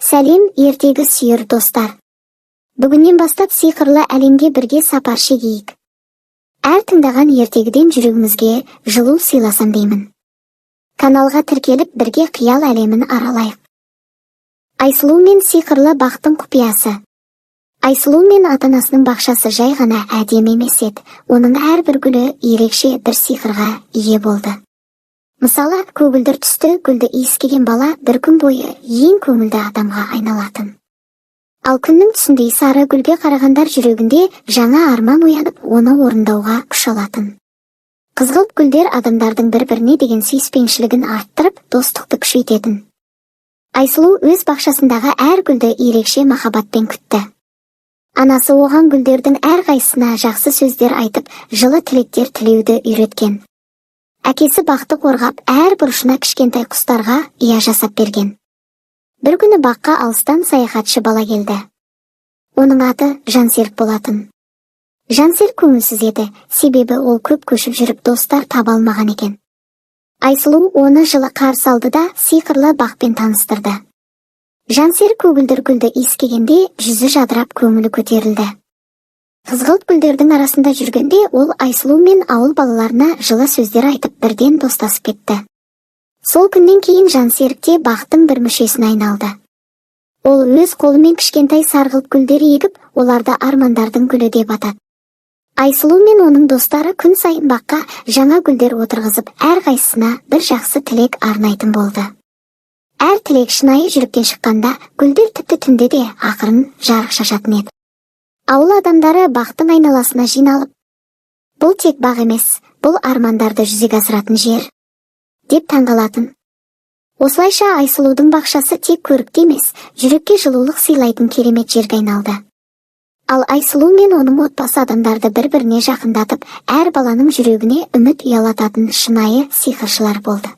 Сәлем, ертегі сүйер достар. Бүгіннен бастап сиқырлы әлемге бірге сапар шегейік. Әр тыңдаған ертегіден жүрегімізге жылу сыйласам деймін. Каналға тіркеліп бірге қиял әлемін аралайық. Айсұлу мен сиқырлы бақтың құпиясы. Айсұлу мен ата-анасының бақшасы жай ғана әдемі емес еді, оның әрбір гүлі ерекше бір сиқырға ие болды. Мысалы, көгілдір түсті гүлді иіскеген бала бір күн бойы ең көңілді адамға айналатын. Ал күннің түсіндей сары гүлге қарағандар жүрегінде жаңа арман оянып, оны орындауға күш алатын. Қызғылт гүлдер адамдардың бір-біріне деген сүйіспеншілігін арттырып, достықты күшейтетін. Айсұлу өз бақшасындағы әр гүлді ерекше махаббатпен күтті. Анасы оған гүлдердің әрқайсысына жақсы сөздер айтып, жылы тілектер тілеуді үйреткен. Әкесі бақты қорғап, әр бұрышына кішкентай құстарға ия жасап берген. Бір күні баққа алыстан саяхатшы бала келді. Оның аты Жансерік болатын. Жансерік көңілсіз еді, себебі ол көп көшіп жүріп достар таба алмаған екен. Айсұлу оны жылы қарсы алды да сиқырлы бақпен таныстырды. Жансерік көгілдір гүлді иіскегенде жүзі жадырап, көңілі көтерілді. Қызғылт гүлдердің арасында жүргенде ол Айсұлу мен ауыл балаларына жылы сөздер айтып, бірден достасып кетті. Сол күннен кейін Жансерік те бақтың бір мүшесіне айналды. Ол өз қолымен кішкентай сарғылт гүлдер егіп, оларды армандардың гүлі деп атады. Айсұлу мен оның достары күн сайын баққа жаңа гүлдер отырғызып, әрқайсысына бір жақсы тілек арнайтын болды. Әр тілек шынайы жүректен шыққанда, гүлдер тіпті түнде де ақырын жарық шашатын еді. Ауыл адамдары бақтың айналасына жиналып, бұл тек бақ емес, бұл армандарды жүзеге асыратын жер, деп таңғалатын. Осылайша Айсұлудың бақшасы тек көрікті емес, жүрекке жылулық сыйлайтын керемет жерге айналды. Ал Айсұлу мен оның отбасы адамдарды бір-біріне жақындатып, әр баланың жүрегіне үміт ұялататын шынайы сиқыршылар болды.